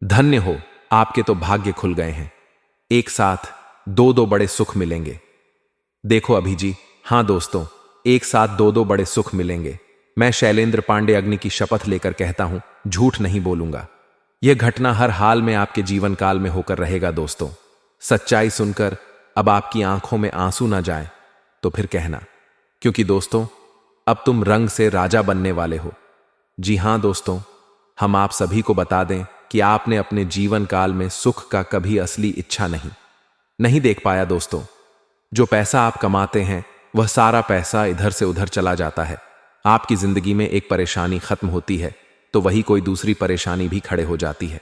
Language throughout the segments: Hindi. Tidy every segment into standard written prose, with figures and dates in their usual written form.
धन्य हो, आपके तो भाग्य खुल गए हैं। एक साथ दो दो बड़े सुख मिलेंगे। देखो अभी जी, हां दोस्तों, एक साथ दो दो बड़े सुख मिलेंगे। मैं शैलेंद्र पांडे अग्नि की शपथ लेकर कहता हूं, झूठ नहीं बोलूंगा। यह घटना हर हाल में आपके जीवन काल में होकर रहेगा दोस्तों। सच्चाई सुनकर अब आपकी आंखों में आंसू ना जाए तो फिर कहना, क्योंकि दोस्तों अब तुम रंग से राजा बनने वाले हो। जी हां दोस्तों, हम आप सभी को बता दें कि आपने अपने जीवन काल में सुख का कभी असली इच्छा नहीं देख पाया दोस्तों। जो पैसा आप कमाते हैं वह सारा पैसा इधर से उधर चला जाता है। आपकी जिंदगी में एक परेशानी खत्म होती है तो वही कोई दूसरी परेशानी भी खड़े हो जाती है।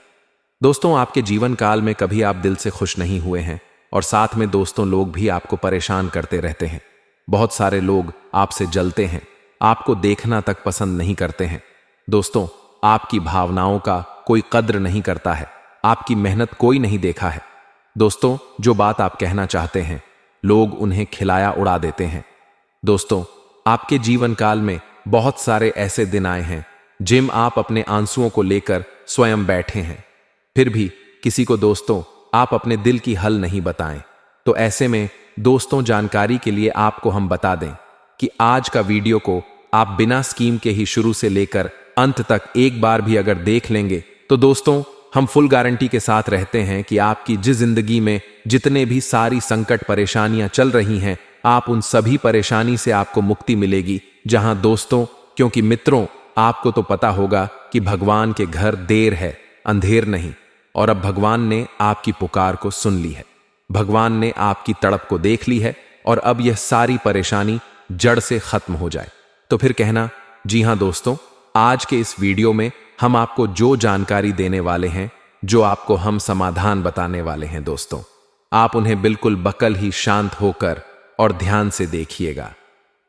दोस्तों, आपके जीवन काल में कभी आप दिल से खुश नहीं हुए हैं और साथ में दोस्तों लोग भी आपको परेशान करते रहते हैं। बहुत सारे लोग आपसे जलते हैं, आपको देखना तक पसंद नहीं करते हैं। दोस्तों, आपकी भावनाओं का कोई कद्र नहीं करता है, आपकी मेहनत कोई नहीं देखा है। दोस्तों, जो बात आप कहना चाहते हैं लोग उन्हें खिलाया उड़ा देते हैं। दोस्तों, आपके जीवन काल में बहुत सारे ऐसे दिन आए हैं जिम आप अपने आंसुओं को लेकर स्वयं बैठे हैं, फिर भी किसी को दोस्तों आप अपने दिल की हल नहीं बताएं। तो ऐसे में दोस्तों, जानकारी के लिए आपको हम बता दें कि आज का वीडियो को आप बिना स्कीम के ही शुरू से लेकर अंत तक एक बार भी अगर देख लेंगे तो दोस्तों हम फुल गारंटी के साथ रहते हैं कि आपकी जिस जिंदगी में जितने भी सारी संकट परेशानियां चल रही हैं, आप उन सभी परेशानी से आपको मुक्ति मिलेगी। जहां दोस्तों, क्योंकि मित्रों, आपको तो पता होगा कि भगवान के घर देर है, अंधेर नहीं। और अब भगवान ने आपकी पुकार को सुन ली है, भगवान ने आपकी तड़प को देख ली है और अब यह सारी परेशानी जड़ से खत्म हो जाए तो फिर कहना। जी हां दोस्तों, आज के इस वीडियो में हम आपको जो जानकारी देने वाले हैं, जो आपको हम समाधान बताने वाले हैं दोस्तों, आप उन्हें बिल्कुल बकल ही शांत होकर और ध्यान से देखिएगा।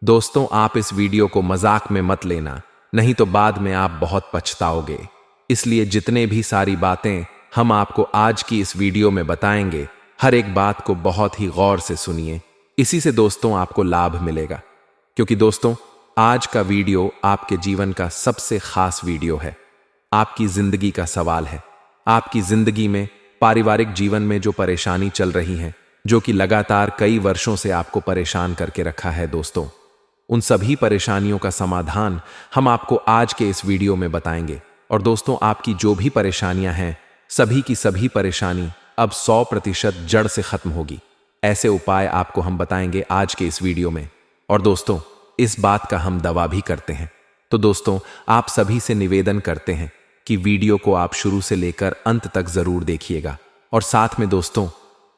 दोस्तों, आप इस वीडियो को मजाक में मत लेना, नहीं तो बाद में आप बहुत पछताओगे। इसलिए जितने भी सारी बातें हम आपको आज की इस वीडियो में बताएंगे, हर एक बात को बहुत ही गौर से सुनिए। इसी से दोस्तों आपको लाभ मिलेगा, क्योंकि दोस्तों आज का वीडियो आपके जीवन का सबसे खास वीडियो है। आपकी जिंदगी का सवाल है। आपकी जिंदगी में पारिवारिक जीवन में जो परेशानी चल रही है, जो कि लगातार कई वर्षों से आपको परेशान करके रखा है दोस्तों, उन सभी परेशानियों का समाधान हम आपको आज के इस वीडियो में बताएंगे। और दोस्तों, आपकी जो भी परेशानियां हैं, सभी की सभी परेशानी अब 100% जड़ से खत्म होगी। ऐसे उपाय आपको हम बताएंगे आज के इस वीडियो में। और दोस्तों, इस बात का हम दावा भी करते हैं। तो दोस्तों, आप सभी से निवेदन करते हैं कि वीडियो को आप शुरू से लेकर अंत तक जरूर देखिएगा। और साथ में दोस्तों,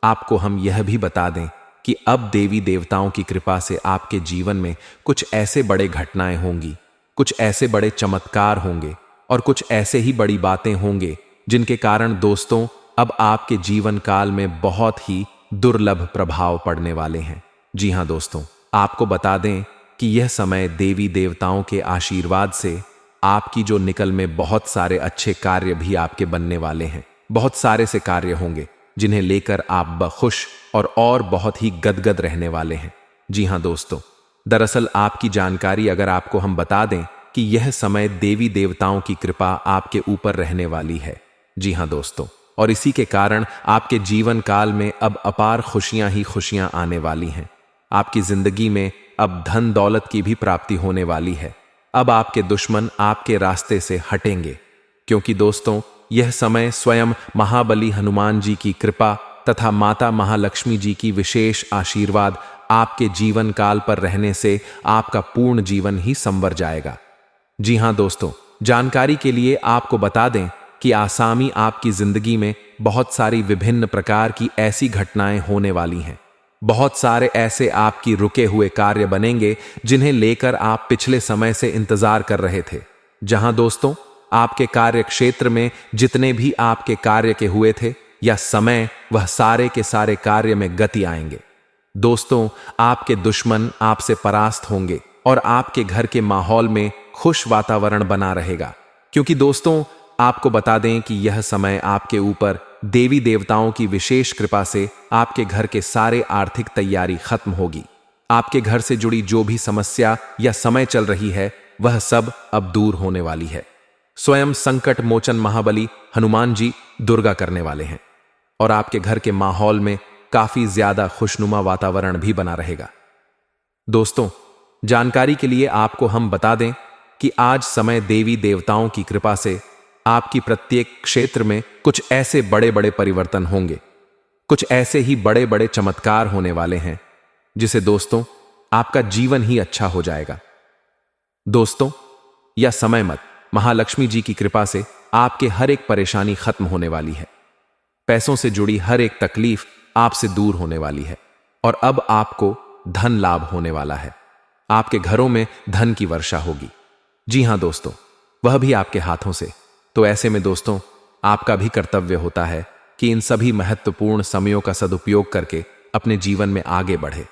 आपको हम यह भी बता दें कि अब देवी देवताओं की कृपा से आपके जीवन में कुछ ऐसे बड़े घटनाएं होंगी, कुछ ऐसे बड़े चमत्कार होंगे और कुछ ऐसे ही बड़ी बातें होंगे जिनके कारण दोस्तों अब आपके जीवन काल में बहुत ही दुर्लभ प्रभाव पड़ने वाले हैं। जी हां दोस्तों, आपको बता दें कि यह समय देवी देवताओं के आशीर्वाद से आपकी जो निकल में बहुत सारे अच्छे कार्य भी आपके बनने वाले हैं। बहुत सारे से कार्य होंगे जिन्हें लेकर आप बखुश और बहुत ही गदगद रहने वाले हैं। जी हां दोस्तों, दरअसल आपकी जानकारी अगर आपको हम बता दें कि यह समय देवी देवताओं की कृपा आपके ऊपर रहने वाली है। जी हां दोस्तों, और इसी के कारण आपके जीवन काल में अब अपार खुशियां ही खुशियां आने वाली हैं। आपकी जिंदगी में अब धन दौलत की भी प्राप्ति होने वाली है। अब आपके दुश्मन आपके रास्ते से हटेंगे, क्योंकि दोस्तों यह समय स्वयं महाबली हनुमान जी की कृपा तथा माता महालक्ष्मी जी की विशेष आशीर्वाद आपके जीवन काल पर रहने से आपका पूर्ण जीवन ही संवर जाएगा। जी हां दोस्तों, जानकारी के लिए आपको बता दें कि आसामी आपकी जिंदगी में बहुत सारी विभिन्न प्रकार की ऐसी घटनाएं होने वाली हैं। बहुत सारे ऐसे आपकी रुके हुए कार्य बनेंगे जिन्हें लेकर आप पिछले समय से इंतजार कर रहे थे। जहां दोस्तों आपके कार्य क्षेत्र में जितने भी आपके कार्य के हुए थे या समय, वह सारे के सारे कार्य में गति आएंगे। दोस्तों, आपके दुश्मन आपसे परास्त होंगे और आपके घर के माहौल में खुश वातावरण बना रहेगा, क्योंकि दोस्तों आपको बता दें कि यह समय आपके ऊपर देवी देवताओं की विशेष कृपा से आपके घर के सारे आर्थिक तैयारी खत्म होगी। आपके घर से जुड़ी जो भी समस्या या समय चल रही है, वह सब अब दूर होने वाली है। स्वयं संकट मोचन महाबली हनुमान जी दुर्गा करने वाले हैं और आपके घर के माहौल में काफी ज्यादा खुशनुमा वातावरण भी बना रहेगा। दोस्तों, जानकारी के लिए आपको हम बता दें कि आज समय देवी देवताओं की कृपा से आपकी प्रत्येक क्षेत्र में कुछ ऐसे बड़े बड़े परिवर्तन होंगे, कुछ ऐसे ही बड़े बड़े चमत्कार होने वाले हैं जिसे दोस्तों आपका जीवन ही अच्छा हो जाएगा। दोस्तों, यह समय मत महालक्ष्मी जी की कृपा से आपके हर एक परेशानी खत्म होने वाली है। पैसों से जुड़ी हर एक तकलीफ आपसे दूर होने वाली है और अब आपको धन लाभ होने वाला है। आपके घरों में धन की वर्षा होगी। जी हां दोस्तों, वह भी आपके हाथों से। तो ऐसे में दोस्तों आपका भी कर्तव्य होता है कि इन सभी महत्वपूर्ण समयों का सदुपयोग करके अपने जीवन में आगे बढ़े।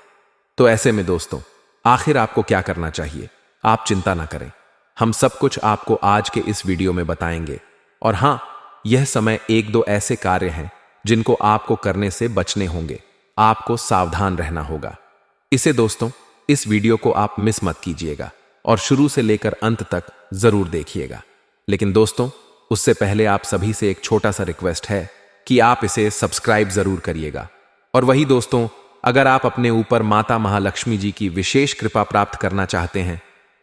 तो ऐसे में दोस्तों आखिर आपको क्या करना चाहिए? आप चिंता ना करें, हम सब कुछ आपको आज के इस वीडियो में बताएंगे। और हां, यह समय एक दो ऐसे कार्य हैं जिनको आपको करने से बचने होंगे, आपको सावधान रहना होगा। इसे दोस्तों इस वीडियो को आप मिस मत कीजिएगा और शुरू से लेकर अंत तक जरूर देखिएगा। लेकिन दोस्तों उससे पहले आप सभी से एक छोटा सा रिक्वेस्ट है कि आप इसे सब्सक्राइब जरूर करिएगा। और वही दोस्तों, अगर आप अपने ऊपर माता महालक्ष्मी जी की विशेष कृपा प्राप्त करना चाहते हैं,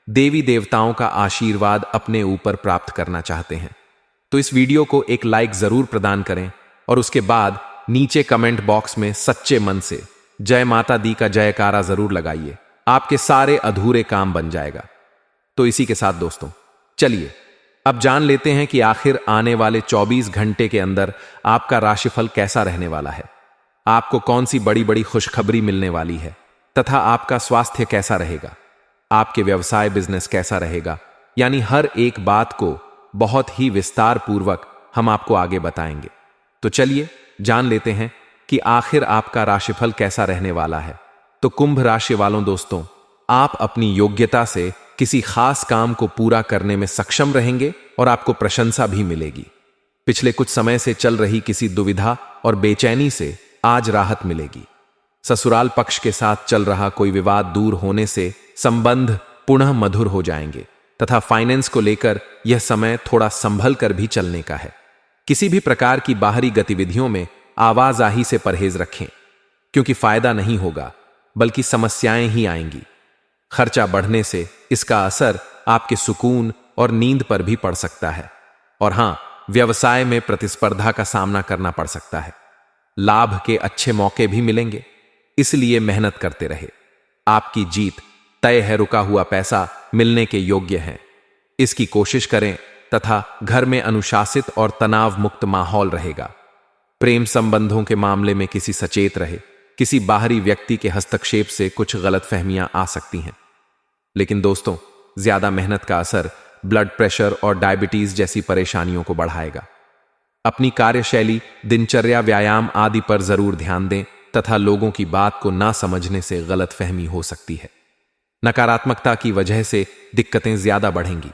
देवी देवताओं का आशीर्वाद अपने ऊपर प्राप्त करना चाहते हैं, तो इस वीडियो को एक लाइक जरूर प्रदान करें और उसके बाद नीचे कमेंट बॉक्स में सच्चे मन से जय माता दी का जयकारा जरूर लगाइए। आपके सारे अधूरे काम बन जाएगा। तो इसी के साथ दोस्तों चलिए अब जान लेते हैं कि आखिर आने वाले 24 घंटे के अंदर आपका राशिफल कैसा रहने वाला है, आपको कौन सी बड़ी बड़ी खुशखबरी मिलने वाली है तथा आपका स्वास्थ्य कैसा रहेगा, आपके व्यवसाय बिजनेस कैसा रहेगा। यानी हर एक बात को बहुत ही विस्तार पूर्वक हम आपको आगे बताएंगे। तो चलिए जान लेते हैं कि आखिर आपका राशिफल कैसा रहने वाला है। तो कुंभ राशि वालों दोस्तों, आप अपनी योग्यता से किसी खास काम को पूरा करने में सक्षम रहेंगे और आपको प्रशंसा भी मिलेगी। पिछले कुछ समय से चल रही किसी दुविधा और बेचैनी से आज राहत मिलेगी। ससुराल पक्ष के साथ चल रहा कोई विवाद दूर होने से संबंध पुनः मधुर हो जाएंगे तथा फाइनेंस को लेकर यह समय थोड़ा संभल कर भी चलने का है। किसी भी प्रकार की बाहरी गतिविधियों में आवाजाही से परहेज रखें, क्योंकि फायदा नहीं होगा बल्कि समस्याएं ही आएंगी। खर्चा बढ़ने से इसका असर आपके सुकून और नींद पर भी पड़ सकता है। और हां, व्यवसाय में प्रतिस्पर्धा का सामना करना पड़ सकता है। लाभ के अच्छे मौके भी मिलेंगे, इसलिए मेहनत करते रहे। आपकी जीत तय है, रुका हुआ पैसा मिलने के योग्य है, इसकी कोशिश करें तथा घर में अनुशासित और तनाव मुक्त माहौल रहेगा। प्रेम संबंधों के मामले में किसी सचेत रहे, किसी बाहरी व्यक्ति के हस्तक्षेप से कुछ गलतफहमियां आ सकती हैं। लेकिन दोस्तों ज्यादा मेहनत का असर ब्लड प्रेशर और डायबिटीज जैसी परेशानियों को बढ़ाएगा। अपनी कार्यशैली, दिनचर्या, व्यायाम आदि पर जरूर ध्यान दें तथा लोगों की बात को ना समझने से गलतफहमी हो सकती है। नकारात्मकता की वजह से दिक्कतें ज्यादा बढ़ेंगी।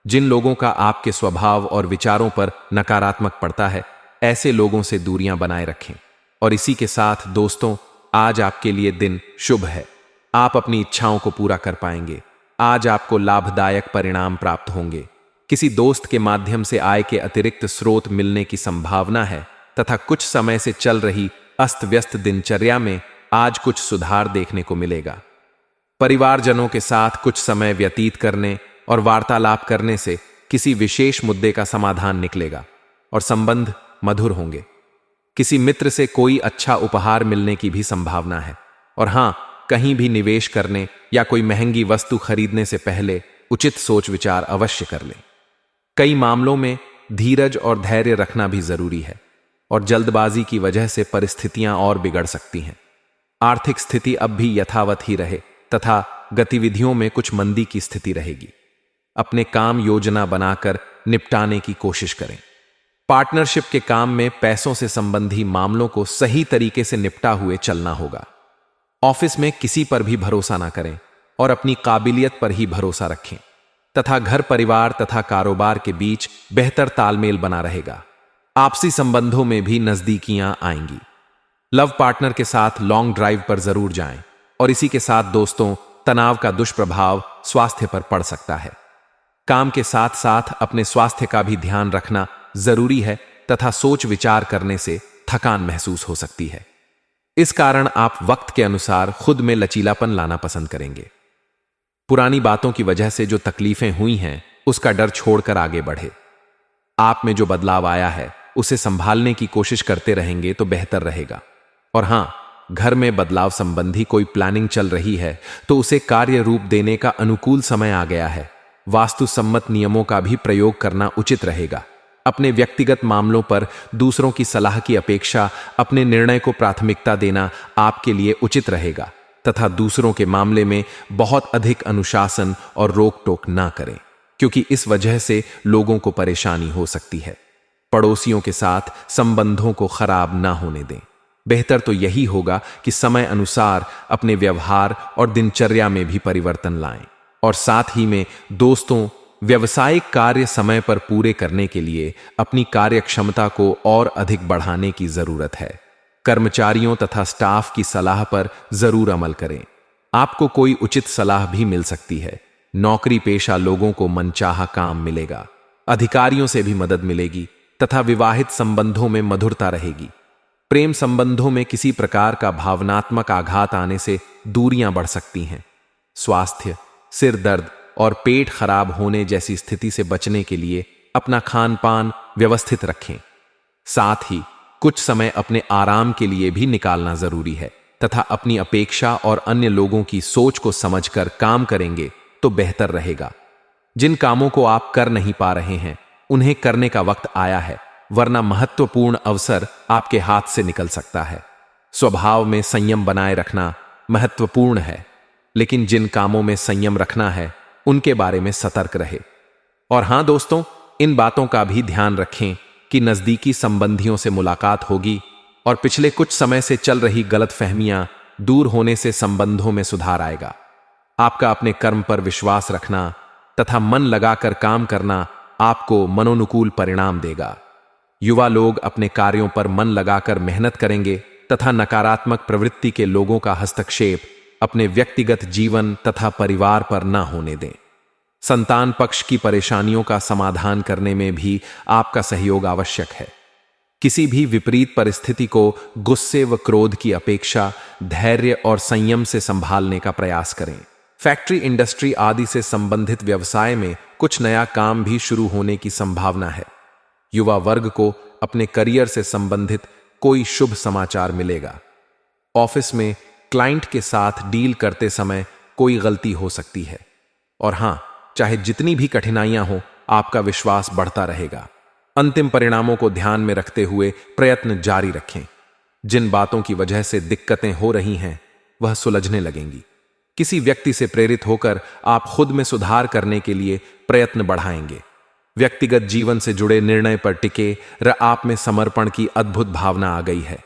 जिन लोगों का आपके स्वभाव और विचारों पर नकारात्मक पड़ता है, ऐसे लोगों से दूरियां बनाए रखें। और इसी के साथ दोस्तों आज आपके लिए दिन शुभ है। आप अपनी इच्छाओं को पूरा कर पाएंगे। आज आपको लाभदायक परिणाम प्राप्त होंगे। किसी दोस्त के माध्यम से आय के अतिरिक्त स्रोत मिलने की संभावना है तथा कुछ समय से चल रही अस्त व्यस्त दिनचर्या में आज कुछ सुधार देखने को मिलेगा। परिवारजनों के साथ कुछ समय व्यतीत करने और वार्तालाप करने से किसी विशेष मुद्दे का समाधान निकलेगा और संबंध मधुर होंगे। किसी मित्र से कोई अच्छा उपहार मिलने की भी संभावना है। और हां, कहीं भी निवेश करने या कोई महंगी वस्तु खरीदने से पहले उचित सोच विचार अवश्य कर लें। कई मामलों में धीरज और धैर्य रखना भी जरूरी है और जल्दबाजी की वजह से परिस्थितियां और बिगड़ सकती हैं। आर्थिक स्थिति अब भी यथावत ही रहे तथा गतिविधियों में कुछ मंदी की स्थिति रहेगी। अपने काम योजना बनाकर निपटाने की कोशिश करें। पार्टनरशिप के काम में पैसों से संबंधी मामलों को सही तरीके से निपटा हुए चलना होगा। ऑफिस में किसी पर भी भरोसा ना करें और अपनी काबिलियत पर ही भरोसा रखें तथा घर परिवार तथा कारोबार के बीच बेहतर तालमेल बना रहेगा। आपसी संबंधों में भी नजदीकियां आएंगी। लव पार्टनर के साथ लॉन्ग ड्राइव पर जरूर जाएं। और इसी के साथ दोस्तों तनाव का दुष्प्रभाव स्वास्थ्य पर पड़ सकता है। काम के साथ साथ अपने स्वास्थ्य का भी ध्यान रखना जरूरी है तथा सोच विचार करने से थकान महसूस हो सकती है। इस कारण आप वक्त के अनुसार खुद में लचीलापन लाना पसंद करेंगे। पुरानी बातों की वजह से जो तकलीफें हुई हैं उसका डर छोड़कर आगे बढ़े। आप में जो बदलाव आया है उसे संभालने की कोशिश करते रहेंगे तो बेहतर रहेगा। और हां, घर में बदलाव संबंधी कोई प्लानिंग चल रही है तो उसे कार्य रूप देने का अनुकूल समय आ गया है। वास्तु सम्मत नियमों का भी प्रयोग करना उचित रहेगा। अपने व्यक्तिगत मामलों पर दूसरों की सलाह की अपेक्षा अपने निर्णय को प्राथमिकता देना आपके लिए उचित रहेगा तथा दूसरों के मामले में बहुत अधिक अनुशासन और रोक टोक ना करें, क्योंकि इस वजह से लोगों को परेशानी हो सकती है। पड़ोसियों के साथ संबंधों को खराब ना होने दें। बेहतर तो यही होगा कि समय अनुसार अपने व्यवहार और दिनचर्या में भी परिवर्तन लाएं और साथ ही में दोस्तों, व्यवसायिक कार्य समय पर पूरे करने के लिए अपनी कार्य क्षमता को और अधिक बढ़ाने की जरूरत है। कर्मचारियों तथा स्टाफ की सलाह पर जरूर अमल करें। आपको कोई उचित सलाह भी मिल सकती है। नौकरी पेशा लोगों को मनचाहा काम मिलेगा। अधिकारियों से भी मदद मिलेगी तथा विवाहित संबंधों में मधुरता रहेगी। प्रेम संबंधों में किसी प्रकार का भावनात्मक आघात आने से दूरियां बढ़ सकती हैं। स्वास्थ्य, सिर दर्द और पेट खराब होने जैसी स्थिति से बचने के लिए अपना खान पान व्यवस्थित रखें। साथ ही कुछ समय अपने आराम के लिए भी निकालना जरूरी है तथा अपनी अपेक्षा और अन्य लोगों की सोच को समझकर काम करेंगे तो बेहतर रहेगा। जिन कामों को आप कर नहीं पा रहे हैं उन्हें करने का वक्त आया है, वरना महत्वपूर्ण अवसर आपके हाथ से निकल सकता है। स्वभाव में संयम बनाए रखना महत्वपूर्ण है, लेकिन जिन कामों में संयम रखना है उनके बारे में सतर्क रहे। और हां दोस्तों, इन बातों का भी ध्यान रखें कि नजदीकी संबंधियों से मुलाकात होगी और पिछले कुछ समय से चल रही गलतफहमियां दूर होने से संबंधों में सुधार आएगा। आपका अपने कर्म पर विश्वास रखना तथा मन लगाकर काम करना आपको मनोनुकूल परिणाम देगा। युवा लोग अपने कार्यों पर मन लगाकर मेहनत करेंगे तथा नकारात्मक प्रवृत्ति के लोगों का हस्तक्षेप अपने व्यक्तिगत जीवन तथा परिवार पर न होने दें। संतान पक्ष की परेशानियों का समाधान करने में भी आपका सहयोग आवश्यक है। किसी भी विपरीत परिस्थिति को गुस्से व क्रोध की अपेक्षा धैर्य और संयम से संभालने का प्रयास करें। फैक्ट्री, इंडस्ट्री आदि से संबंधित व्यवसाय में कुछ नया काम भी शुरू होने की संभावना है। युवा वर्ग को अपने करियर से संबंधित कोई शुभ समाचार मिलेगा। ऑफिस में क्लाइंट के साथ डील करते समय कोई गलती हो सकती है। और हां, चाहे जितनी भी कठिनाइयां हो, आपका विश्वास बढ़ता रहेगा। अंतिम परिणामों को ध्यान में रखते हुए प्रयत्न जारी रखें। जिन बातों की वजह से दिक्कतें हो रही हैं वह सुलझने लगेंगी। किसी व्यक्ति से प्रेरित होकर आप खुद में सुधार करने के लिए प्रयत्न बढ़ाएंगे। व्यक्तिगत जीवन से जुड़े निर्णय पर टिके र आप में समर्पण की अद्भुत भावना आ गई है।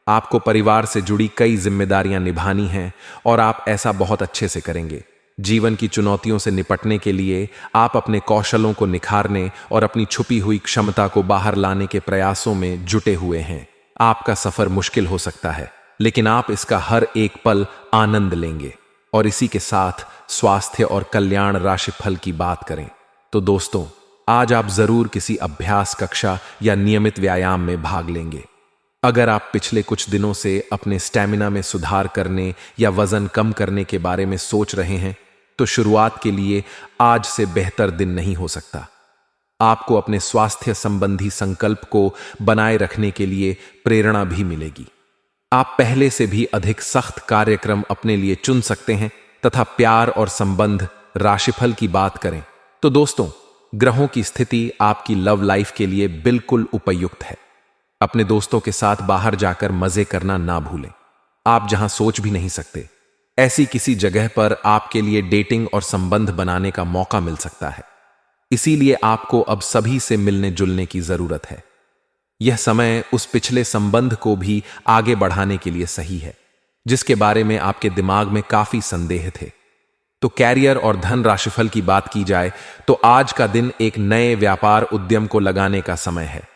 आपको परिवार से जुड़ी कई जिम्मेदारियां निभानी हैं और आप ऐसा बहुत अच्छे से करेंगे। जीवन की चुनौतियों से निपटने के लिए आप अपने कौशलों को निखारने और अपनी छुपी हुई क्षमता को बाहर लाने के प्रयासों में जुटे हुए हैं। आपका सफर मुश्किल हो सकता है, लेकिन आप इसका हर एक पल आनंद लेंगे। और इसी के साथ स्वास्थ्य और कल्याण राशिफल की बात करें तो दोस्तों, आज आप जरूर किसी अभ्यास कक्षा या नियमित व्यायाम में भाग लेंगे। अगर आप पिछले कुछ दिनों से अपने स्टैमिना में सुधार करने या वजन कम करने के बारे में सोच रहे हैं तो शुरुआत के लिए आज से बेहतर दिन नहीं हो सकता। आपको अपने स्वास्थ्य संबंधी संकल्प को बनाए रखने के लिए प्रेरणा भी मिलेगी। आप पहले से भी अधिक सख्त कार्यक्रम अपने लिए चुन सकते हैं तथा प्यार और संबंध राशिफल की बात करें तो दोस्तों, ग्रहों की स्थिति आपकी लव लाइफ के लिए बिल्कुल उपयुक्त है। अपने दोस्तों के साथ बाहर जाकर मजे करना ना भूलें। आप जहां सोच भी नहीं सकते, ऐसी किसी जगह पर आपके लिए डेटिंग और संबंध बनाने का मौका मिल सकता है। इसीलिए आपको अब सभी से मिलने जुलने की जरूरत है। यह समय उस पिछले संबंध को भी आगे बढ़ाने के लिए सही है जिसके बारे में आपके दिमाग में काफी संदेह थे। तो कैरियर और धन राशिफल की बात की जाए तो आज का दिन एक नए व्यापार उद्यम को लगाने का समय है।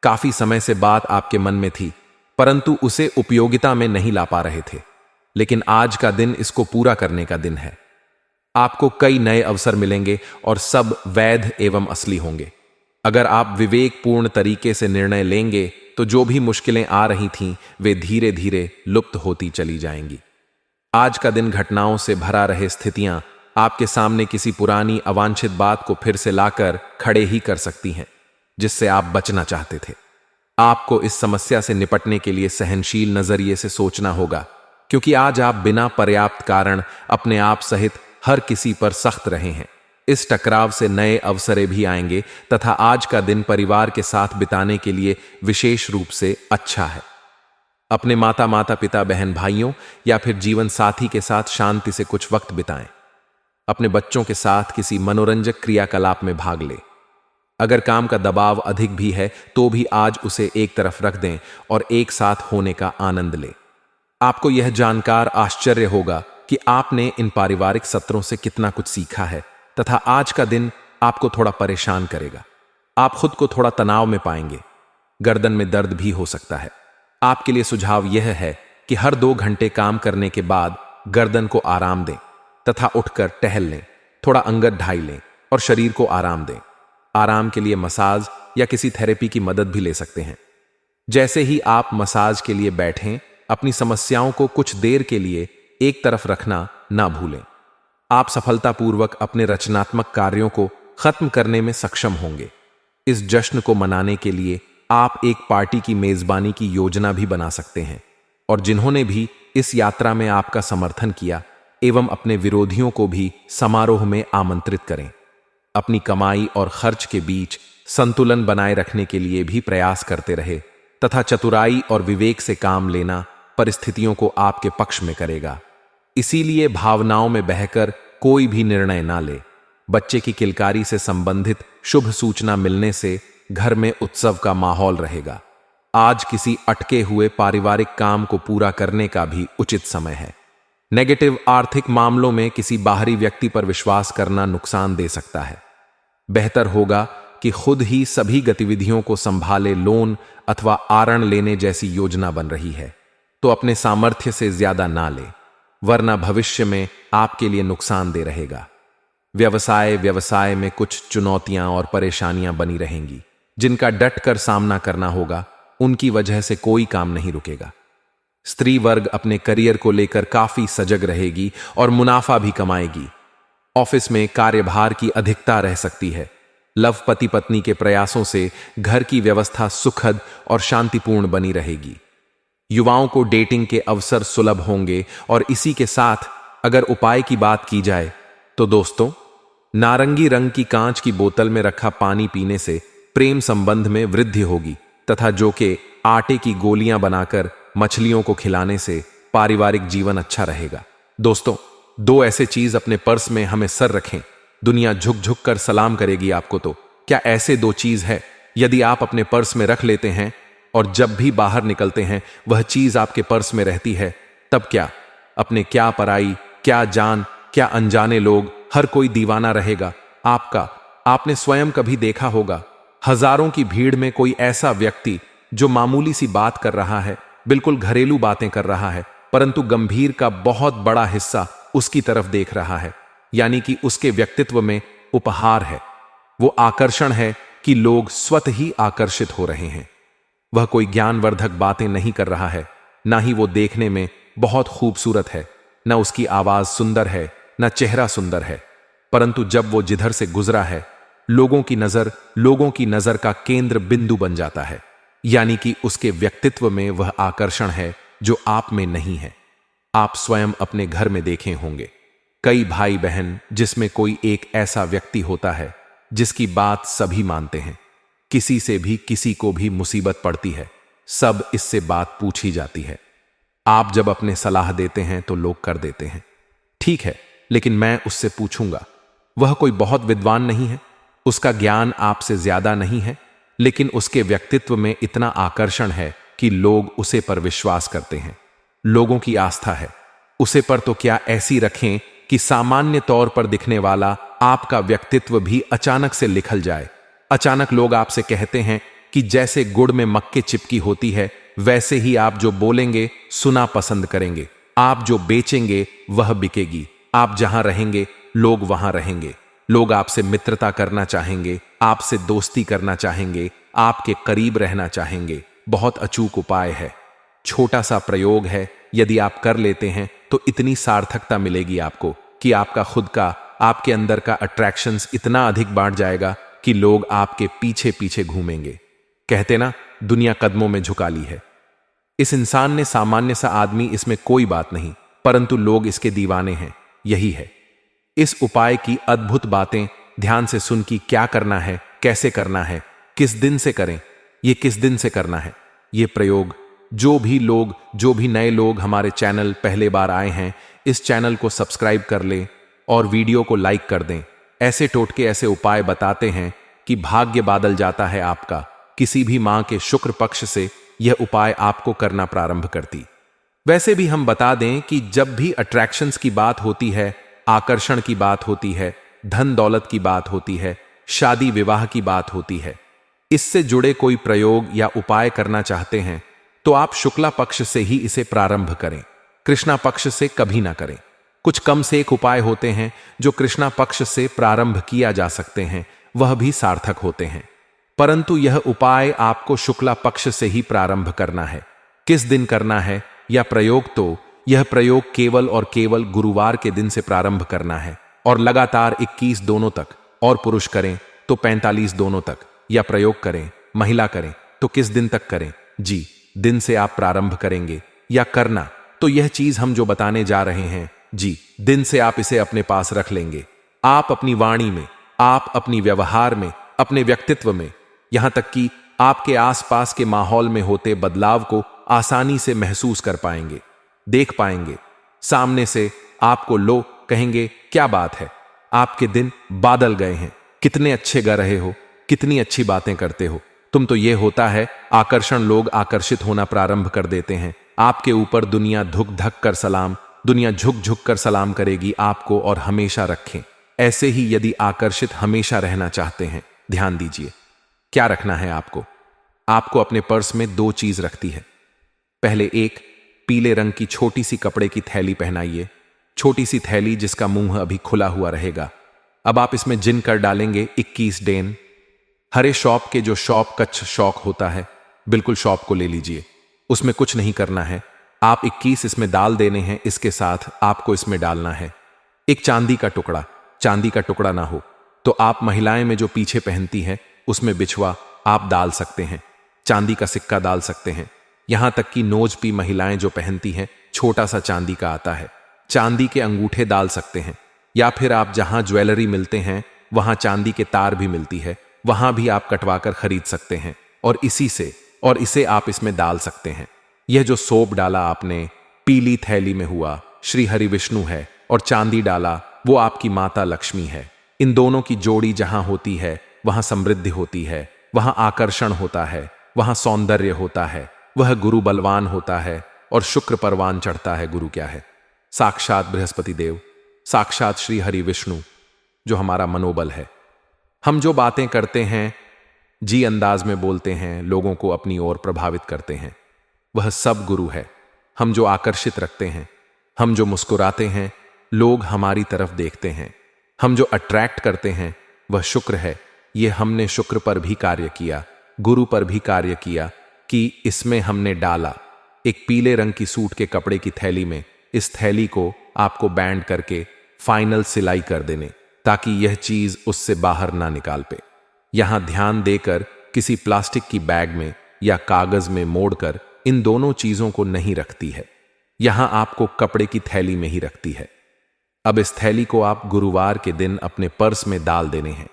काफी समय से बात आपके मन में थी, परंतु उसे उपयोगिता में नहीं ला पा रहे थे, लेकिन आज का दिन इसको पूरा करने का दिन है। आपको कई नए अवसर मिलेंगे और सब वैध एवं असली होंगे। अगर आप विवेकपूर्ण तरीके से निर्णय लेंगे तो जो भी मुश्किलें आ रही थीं वे धीरे धीरे लुप्त होती चली जाएंगी। आज का दिन घटनाओं से भरा रहे स्थितियां आपके सामने किसी पुरानी अवांछित बात को फिर से लाकर खड़े ही कर सकती हैं जिससे आप बचना चाहते थे। आपको इस समस्या से निपटने के लिए सहनशील नजरिए से सोचना होगा, क्योंकि आज आप बिना पर्याप्त कारण अपने आप सहित हर किसी पर सख्त रहे हैं। इस टकराव से नए अवसरें भी आएंगे तथा आज का दिन परिवार के साथ बिताने के लिए विशेष रूप से अच्छा है। अपने माता पिता, बहन भाइयों या फिर जीवन साथी के साथ शांति से कुछ वक्त बिताएं। अपने बच्चों के साथ किसी मनोरंजक क्रियाकलाप में भाग लें। अगर काम का दबाव अधिक भी है तो भी आज उसे एक तरफ रख दें और एक साथ होने का आनंद लें। आपको यह जानकर आश्चर्य होगा कि आपने इन पारिवारिक सत्रों से कितना कुछ सीखा है तथा आज का दिन आपको थोड़ा परेशान करेगा। आप खुद को थोड़ा तनाव में पाएंगे। गर्दन में दर्द भी हो सकता है। आपके लिए सुझाव यह है कि हर 2 घंटे काम करने के बाद गर्दन को आराम दें तथा उठकर टहल लें, थोड़ा अंगत ढाई लें और शरीर को आराम दें। आराम के लिए मसाज या किसी थेरेपी की मदद भी ले सकते हैं। जैसे ही आप मसाज के लिए बैठें, अपनी समस्याओं को कुछ देर के लिए एक तरफ रखना ना भूलें। आप सफलतापूर्वक अपने रचनात्मक कार्यों को खत्म करने में सक्षम होंगे। इस जश्न को मनाने के लिए आप एक पार्टी की मेजबानी की योजना भी बना सकते हैं और जिन्होंने भी इस यात्रा में आपका समर्थन किया एवं अपने विरोधियों को भी समारोह में आमंत्रित करें। अपनी कमाई और खर्च के बीच संतुलन बनाए रखने के लिए भी प्रयास करते रहे तथा चतुराई और विवेक से काम लेना परिस्थितियों को आपके पक्ष में करेगा। इसीलिए भावनाओं में बहकर कोई भी निर्णय ना ले। बच्चे की किलकारी से संबंधित शुभ सूचना मिलने से घर में उत्सव का माहौल रहेगा। आज किसी अटके हुए पारिवारिक काम को पूरा करने का भी उचित समय है। नेगेटिव आर्थिक मामलों में किसी बाहरी व्यक्ति पर विश्वास करना नुकसान दे सकता है। बेहतर होगा कि खुद ही सभी गतिविधियों को संभाले। लोन अथवा आरण लेने जैसी योजना बन रही है तो अपने सामर्थ्य से ज्यादा ना ले, वरना भविष्य में आपके लिए नुकसानदेह रहेगा। व्यवसाय में कुछ चुनौतियां और परेशानियां बनी रहेंगी जिनका डट कर सामना करना होगा। उनकी वजह से कोई काम नहीं रुकेगा। स्त्री वर्ग अपने करियर को लेकर काफी सजग रहेगी और मुनाफा भी कमाएगी। ऑफिस में कार्यभार की अधिकता रह सकती है। लव पति पत्नी के प्रयासों से घर की व्यवस्था सुखद और शांतिपूर्ण बनी रहेगी। युवाओं को डेटिंग के अवसर सुलभ होंगे और इसी के साथ अगर उपाय की बात की जाए तो दोस्तों, नारंगी रंग की कांच की बोतल में रखा पानी पीने से प्रेम संबंध में वृद्धि होगी तथा जो कि आटे की गोलियां बनाकर मछलियों को खिलाने से पारिवारिक जीवन अच्छा रहेगा। दोस्तों, 2 ऐसे चीज अपने पर्स में हमेशा रखें। दुनिया झुक झुक कर सलाम करेगी आपको। तो क्या ऐसे 2 चीज है यदि आप अपने पर्स में रख लेते हैं और जब भी बाहर निकलते हैं वह चीज आपके पर्स में रहती है, तब क्या अपने क्या पराई, क्या जान, क्या अनजाने लोग, हर कोई दीवाना रहेगा आपका। आपने स्वयं कभी देखा होगा हजारों की भीड़ में कोई ऐसा व्यक्ति जो मामूली सी बात कर रहा है, बिल्कुल घरेलू बातें कर रहा है, परंतु गंभीर का बहुत बड़ा हिस्सा उसकी तरफ देख रहा है। यानी कि उसके व्यक्तित्व में उपहार है, वो आकर्षण है कि लोग स्वतः ही आकर्षित हो रहे हैं। वह कोई ज्ञानवर्धक बातें नहीं कर रहा है, ना ही वो देखने में बहुत खूबसूरत है, ना उसकी आवाज सुंदर है, ना चेहरा सुंदर है, परंतु जब वो जिधर से गुजरा है लोगों की नजर का केंद्र बिंदु बन जाता है। यानी कि उसके व्यक्तित्व में वह आकर्षण है जो आप में नहीं है। आप स्वयं अपने घर में देखे होंगे कई भाई बहन जिसमें कोई एक ऐसा व्यक्ति होता है जिसकी बात सभी मानते हैं। किसी से भी किसी को भी मुसीबत पड़ती है, सब इससे बात पूछी जाती है। आप जब अपने सलाह देते हैं तो लोग कर देते हैं, ठीक है, लेकिन मैं उससे पूछूंगा। वह कोई बहुत विद्वान नहीं है, उसका ज्ञान आपसे ज्यादा नहीं है, लेकिन उसके व्यक्तित्व में इतना आकर्षण है कि लोग उसे पर विश्वास करते हैं। लोगों की आस्था है उसे पर, तो क्या ऐसी रखें कि सामान्य तौर पर दिखने वाला आपका व्यक्तित्व भी अचानक से लिखल जाए। अचानक लोग आपसे कहते हैं कि जैसे गुड़ में मक्के चिपकी होती है, वैसे ही आप जो बोलेंगे सुना पसंद करेंगे। आप जो बेचेंगे वह बिकेगी। आप जहां रहेंगे लोग वहां रहेंगे। लोग आपसे मित्रता करना चाहेंगे, आपसे दोस्ती करना चाहेंगे, आपके करीब रहना चाहेंगे। बहुत अचूक उपाय है, छोटा सा प्रयोग है। यदि आप कर लेते हैं तो इतनी सार्थकता मिलेगी आपको कि आपका खुद का, आपके अंदर का अट्रैक्शंस इतना अधिक बढ़ जाएगा कि लोग आपके पीछे पीछे घूमेंगे। कहते ना, दुनिया कदमों में झुका ली है। इस इंसान ने, सामान्य सा आदमी, इसमें कोई बात नहीं, परंतु लोग इसके दीवाने हैं। यही है इस उपाय की अद्भुत बातें। ध्यान से सुन कि क्या करना है, कैसे करना है, किस दिन से करें, ये किस दिन से करना है ये प्रयोग। जो भी नए लोग हमारे चैनल पहले बार आए हैं, इस चैनल को सब्सक्राइब कर लें और वीडियो को लाइक कर दें। ऐसे टोटके, ऐसे उपाय बताते हैं कि भाग्य बादल जाता है आपका। किसी भी मां के शुक्र पक्ष से यह उपाय आपको करना प्रारंभ करती। वैसे भी हम बता दें कि जब भी अट्रैक्शंस की बात होती है, आकर्षण की बात होती है, धन दौलत की बात होती है, शादी विवाह की बात होती है, इससे जुड़े कोई प्रयोग या उपाय करना चाहते हैं तो आप शुक्ला पक्ष से ही इसे प्रारंभ करें, कृष्णा पक्ष से कभी ना करें। कुछ कम से एक उपाय होते हैं जो कृष्णा पक्ष से प्रारंभ किया जा सकते हैं, वह भी सार्थक होते हैं, परंतु यह उपाय आपको शुक्ला पक्ष से ही प्रारंभ करना है। किस दिन करना है या प्रयोग, तो यह प्रयोग केवल और केवल गुरुवार के दिन से प्रारंभ करना है और लगातार 21 दोनों तक, और पुरुष करें तो 45 दोनों तक, या प्रयोग करें, महिला करें तो किस दिन तक करें। जी, दिन से आप प्रारंभ करेंगे या करना, तो यह चीज हम जो बताने जा रहे हैं, जी, दिन से आप इसे अपने पास रख लेंगे। आप अपनी वाणी में, आप अपनी व्यवहार में, अपने व्यक्तित्व में, यहां तक कि आपके आसपास के माहौल में होते बदलाव को आसानी से महसूस कर पाएंगे, देख पाएंगे। सामने से आपको लोग कहेंगे, क्या बात है, आपके दिन बादल गए हैं, कितने अच्छे गा रहे हो, कितनी अच्छी बातें करते हो तुम। तो यह होता है आकर्षण। लोग आकर्षित होना प्रारंभ कर देते हैं आपके ऊपर। दुनिया धुक धक कर सलाम, दुनिया झुक झुक कर सलाम करेगी आपको और हमेशा रखें। ऐसे ही यदि आकर्षित हमेशा रहना चाहते हैं, ध्यान दीजिए क्या रखना है आपको। आपको अपने पर्स में 2 चीज रखती है। पहले एक पीले रंग की छोटी सी कपड़े की थैली पहनाइए, छोटी सी थैली जिसका मुंह अभी खुला हुआ रहेगा। अब आप इसमें जिन कर डालेंगे 21 डेन। हरे शॉप के, जो शॉप कच्छ शौक होता है, बिल्कुल शॉप को ले लीजिए, उसमें कुछ नहीं करना है। आप 21 इसमें डाल देने हैं। इसके साथ आपको इसमें डालना है एक चांदी का टुकड़ा। चांदी का टुकड़ा ना हो तो आप महिलाएं में जो पीछे पहनती हैं उसमें बिछवा आप डाल सकते हैं, चांदी का सिक्का डाल सकते हैं। यहां तक कि नोजपी महिलाएं जो पहनती हैं, छोटा सा चांदी का आता है, चांदी के अंगूठे डाल सकते हैं। या फिर आप जहां ज्वेलरी मिलते हैं वहां चांदी के तार भी मिलती है, वहां भी आप कटवाकर खरीद सकते हैं और इसे आप इसमें डाल सकते हैं। यह जो सोप डाला आपने पीली थैली में हुआ, श्री हरि विष्णु है, और चांदी डाला वो आपकी माता लक्ष्मी है। इन दोनों की जोड़ी जहां होती है वहां समृद्धि होती है, वहां आकर्षण होता है, वहां सौंदर्य होता है, वह गुरु बलवान होता है और शुक्र परवान चढ़ता है। गुरु क्या है? साक्षात बृहस्पति देव, साक्षात श्री हरि विष्णु, जो हमारा मनोबल है। हम जो बातें करते हैं, जी अंदाज में बोलते हैं, लोगों को अपनी ओर प्रभावित करते हैं, वह सब गुरु है। हम जो आकर्षित रखते हैं, हम जो मुस्कुराते हैं, लोग हमारी तरफ देखते हैं, हम जो अट्रैक्ट करते हैं, वह शुक्र है। ये हमने शुक्र पर भी कार्य किया, गुरु पर भी कार्य किया कि इसमें हमने डाला एक पीले रंग की सूट के कपड़े की थैली में। इस थैली को आपको बैंड करके फाइनल सिलाई कर देने, ताकि यह चीज उससे बाहर ना निकाल पे। यहां ध्यान देकर किसी प्लास्टिक की बैग में या कागज में मोड़कर इन दोनों चीजों को नहीं रखती है, यहां आपको कपड़े की थैली में ही रखती है। अब इस थैली को आप गुरुवार के दिन अपने पर्स में डाल देने हैं।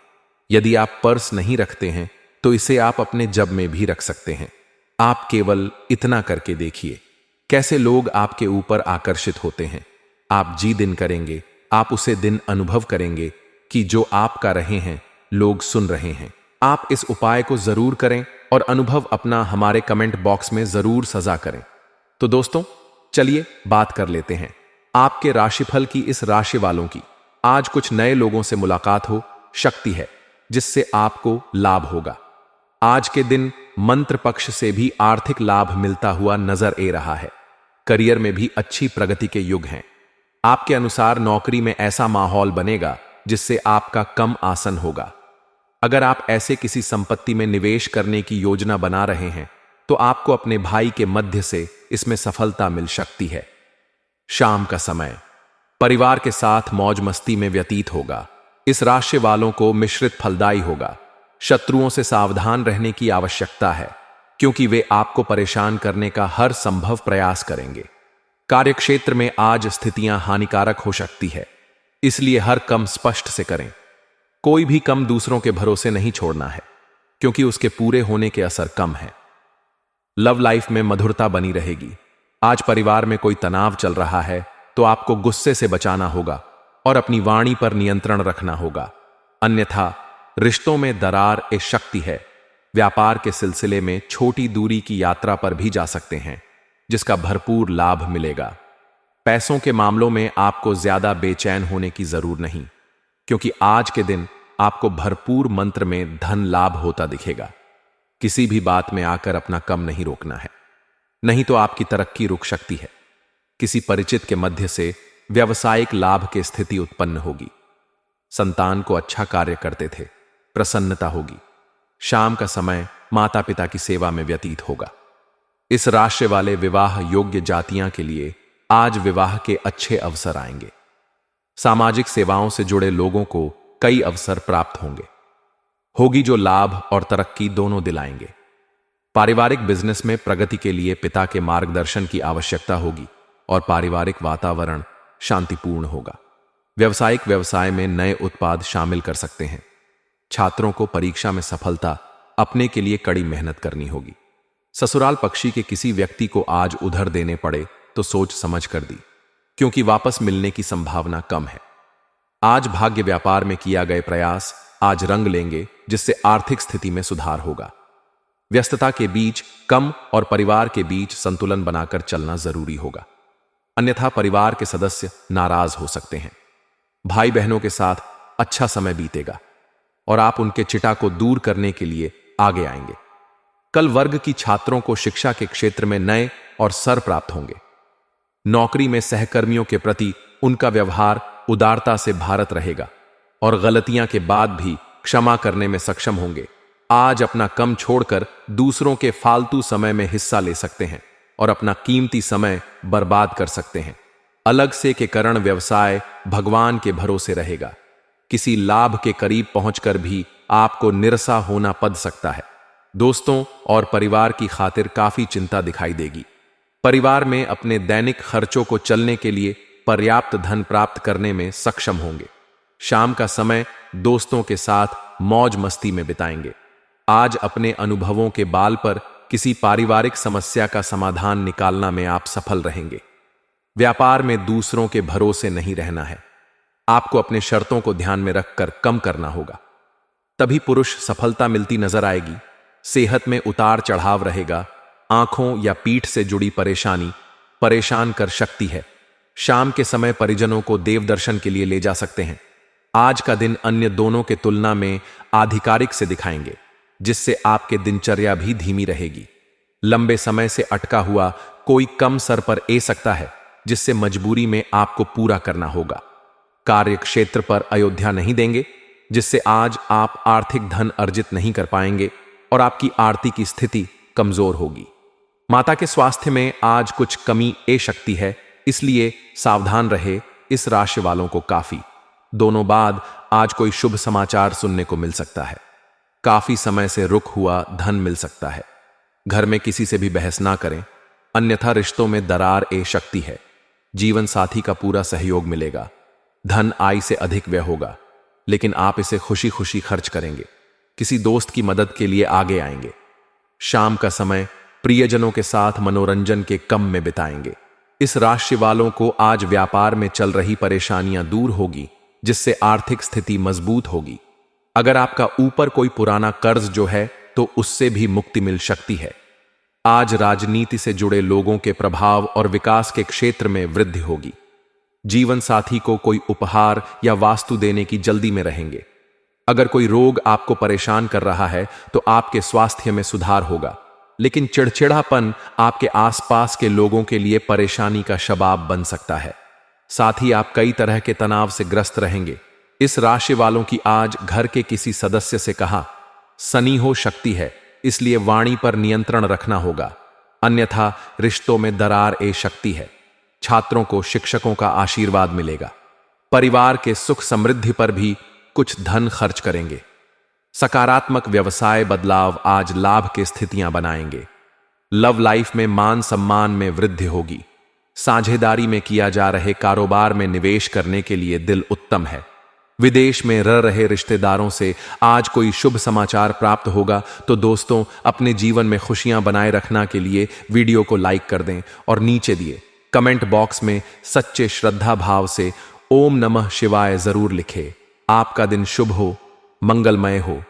यदि आप पर्स नहीं रखते हैं तो इसे आप अपने जब में भी रख सकते हैं। आप केवल इतना करके देखिए कैसे लोग आपके ऊपर आकर्षित होते हैं। आप जी दिन करेंगे, आप उसे दिन अनुभव करेंगे कि जो आपका रहे हैं लोग सुन रहे हैं। आप इस उपाय को जरूर करें और अनुभव अपना हमारे कमेंट बॉक्स में जरूर सजा करें। तो दोस्तों, चलिए बात कर लेते हैं आपके राशिफल की। इस राशि वालों की आज कुछ नए लोगों से मुलाकात हो शक्ति है, जिससे आपको लाभ होगा। आज के दिन मंत्र पक्ष से भी आर्थिक लाभ मिलता हुआ नजर आ रहा है। करियर में भी अच्छी प्रगति के युग हैं आपके अनुसार नौकरी में ऐसा माहौल बनेगा जिससे आपका कम आसन होगा। अगर आप ऐसे किसी संपत्ति में निवेश करने की योजना बना रहे हैं तो आपको अपने भाई के मध्य से इसमें सफलता मिल सकती है। शाम का समय परिवार के साथ मौज मस्ती में व्यतीत होगा। इस राशि वालों को मिश्रित फलदायी होगा। शत्रुओं से सावधान रहने की आवश्यकता है क्योंकि वे आपको परेशान करने का हर संभव प्रयास करेंगे। कार्यक्षेत्र में आज स्थितियां हानिकारक हो सकती है, इसलिए हर काम स्पष्ट से करें। कोई भी काम दूसरों के भरोसे नहीं छोड़ना है क्योंकि उसके पूरे होने के असर कम है। लव लाइफ में मधुरता बनी रहेगी। आज परिवार में कोई तनाव चल रहा है तो आपको गुस्से से बचाना होगा और अपनी वाणी पर नियंत्रण रखना होगा, अन्यथा रिश्तों में दरार एक शक्ति है। व्यापार के सिलसिले में छोटी दूरी की यात्रा पर भी जा सकते हैं जिसका भरपूर लाभ मिलेगा। पैसों के मामलों में आपको ज्यादा बेचैन होने की जरूरत नहीं क्योंकि आज के दिन आपको भरपूर मंत्र में धन लाभ होता दिखेगा। किसी भी बात में आकर अपना कम नहीं रोकना है, नहीं तो आपकी तरक्की रुक सकती है। किसी परिचित के मध्य से व्यावसायिक लाभ की स्थिति उत्पन्न होगी। संतान को अच्छा कार्य करते थे, प्रसन्नता होगी। शाम का समय माता पिता की सेवा में व्यतीत होगा। इस राशि वाले विवाह योग्य जातियां के लिए आज विवाह के अच्छे अवसर आएंगे। सामाजिक सेवाओं से जुड़े लोगों को कई अवसर प्राप्त होगी जो लाभ और तरक्की दोनों दिलाएंगे। पारिवारिक बिजनेस में प्रगति के लिए पिता के मार्गदर्शन की आवश्यकता होगी और पारिवारिक वातावरण शांतिपूर्ण होगा। व्यावसायिक व्यवसाय में नए उत्पाद शामिल कर सकते हैं। छात्रों को परीक्षा में सफलता अपने के लिए कड़ी मेहनत करनी होगी। ससुराल पक्षी के किसी व्यक्ति को आज उधार देने पड़े तो सोच समझ कर दी क्योंकि वापस मिलने की संभावना कम है। आज भाग्य व्यापार में किया गए प्रयास आज रंग लेंगे जिससे आर्थिक स्थिति में सुधार होगा। व्यस्तता के बीच कम और परिवार के बीच संतुलन बनाकर चलना जरूरी होगा, अन्यथा परिवार के सदस्य नाराज हो सकते हैं। भाई बहनों के साथ अच्छा समय बीतेगा और आप उनके चिटा को दूर करने के लिए आगे आएंगे। कल वर्ग की छात्रों को शिक्षा के क्षेत्र में नए और सर प्राप्त होंगे। नौकरी में सहकर्मियों के प्रति उनका व्यवहार उदारता से भारत रहेगा और गलतियां के बाद भी क्षमा करने में सक्षम होंगे। आज अपना कम छोड़कर दूसरों के फालतू समय में हिस्सा ले सकते हैं और अपना कीमती समय बर्बाद कर सकते हैं। अलग से के कारण व्यवसाय भगवान के भरोसे रहेगा। किसी लाभ के करीब पहुंचकर भी आपको निराशा होना पड़ सकता है। दोस्तों और परिवार की खातिर काफी चिंता दिखाई देगी। परिवार में अपने दैनिक खर्चों को चलने के लिए पर्याप्त धन प्राप्त करने में सक्षम होंगे। शाम का समय दोस्तों के साथ मौज मस्ती में बिताएंगे। आज अपने अनुभवों के बाल पर किसी पारिवारिक समस्या का समाधान निकालना में आप सफल रहेंगे। व्यापार में दूसरों के भरोसे नहीं रहना है। आपको अपने शर्तों को ध्यान में रखकर कम करना होगा, तभी पुरुष सफलता मिलती नजर आएगी। सेहत में उतार चढ़ाव रहेगा। आंखों या पीठ से जुड़ी परेशानी परेशान कर सकती है। शाम के समय परिजनों को देव दर्शन के लिए ले जा सकते हैं। आज का दिन अन्य दोनों के तुलना में आधिकारिक से दिखाएंगे जिससे आपके दिनचर्या भी धीमी रहेगी। लंबे समय से अटका हुआ कोई कम सर पर ए सकता है जिससे मजबूरी में आपको पूरा करना होगा। कार्य क्षेत्र पर अयोध्या नहीं देंगे जिससे आज आप आर्थिक धन अर्जित नहीं कर पाएंगे और आपकी आर्थिक की स्थिति कमजोर होगी। माता के स्वास्थ्य में आज कुछ कमी ए सकती है, इसलिए सावधान रहे। इस राशि वालों को काफी दोनों बाद आज कोई शुभ समाचार सुनने को मिल सकता है। काफी समय से रुक हुआ धन मिल सकता है। घर में किसी से भी बहस ना करें, अन्यथा रिश्तों में दरार ए सकती है। जीवन साथी का पूरा सहयोग मिलेगा। धन आय से अधिक व्यय होगा, लेकिन आप इसे खुशी खुशी खर्च करेंगे। किसी दोस्त की मदद के लिए आगे आएंगे। शाम का समय प्रियजनों के साथ मनोरंजन के कम में बिताएंगे। इस राशि वालों को आज व्यापार में चल रही परेशानियां दूर होगी जिससे आर्थिक स्थिति मजबूत होगी। अगर आपका ऊपर कोई पुराना कर्ज जो है तो उससे भी मुक्ति मिल सकती है। आज राजनीति से जुड़े लोगों के प्रभाव और विकास के क्षेत्र में वृद्धि होगी। जीवन साथी को कोई उपहार या वास्तु देने की जल्दी में रहेंगे। अगर कोई रोग आपको परेशान कर रहा है तो आपके स्वास्थ्य में सुधार होगा, लेकिन चिड़चिड़ापन आपके आसपास के लोगों के लिए परेशानी का शबाब बन सकता है। साथ ही आप कई तरह के तनाव से ग्रस्त रहेंगे। इस राशि वालों की आज घर के किसी सदस्य से कहा, शनि हो शक्ति है, इसलिए वाणी पर नियंत्रण रखना होगा, अन्यथा रिश्तों में दरार ए शक्ति है। छात्रों को शिक्षकों का आशीर्वाद मिलेगा। परिवार के सुख समृद्धि पर भी कुछ धन खर्च करेंगे। सकारात्मक व्यवसाय बदलाव आज लाभ की स्थितियां बनाएंगे। लव लाइफ में मान सम्मान में वृद्धि होगी। साझेदारी में किया जा रहे कारोबार में निवेश करने के लिए दिल उत्तम है। विदेश में रह रहे रिश्तेदारों से आज कोई शुभ समाचार प्राप्त होगा, तो दोस्तों अपने जीवन में खुशियां बनाए रखने के लिए वीडियो को लाइक कर दें और नीचे दिए कमेंट बॉक्स में सच्चे श्रद्धा भाव से ओम नमः शिवाय जरूर लिखें। आपका दिन शुभ हो, मंगलमय हो।